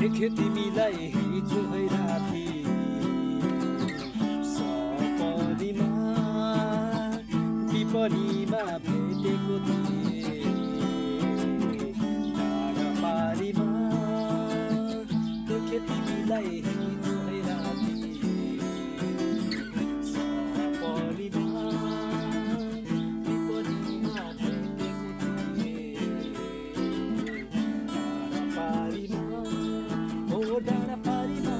देखे तिमीलाई हिजो है राति सपनीमा विपनीमा भेटेको थिएँ टाढापारीमा देखे तिमीलाई हिजो है राति सपनीमा विपनीमा भेटेको थिएँ टाढापारीमा डाँडापारीमा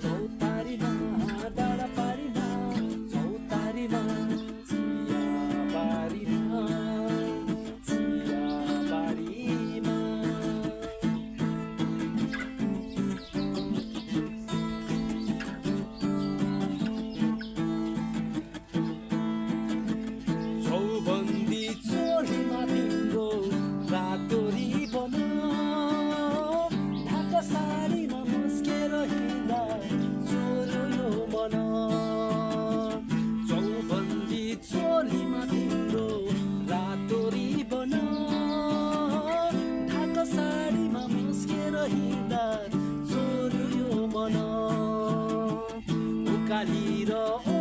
चौतारीमा डाँडापारीमा चौतारीमा चियाबारीमा चियाबारीमा चौबन्दी चोलीमा तिम्रो रातो रिबन ढाका साडीमा मुस्केर हिँड्दा चोरो यो मन चौबन्दी चोलीमा तिम्रो रातो रिबन ढाका साडीमा मुस्केर हिँड्दा चोरो यो मन उकाली र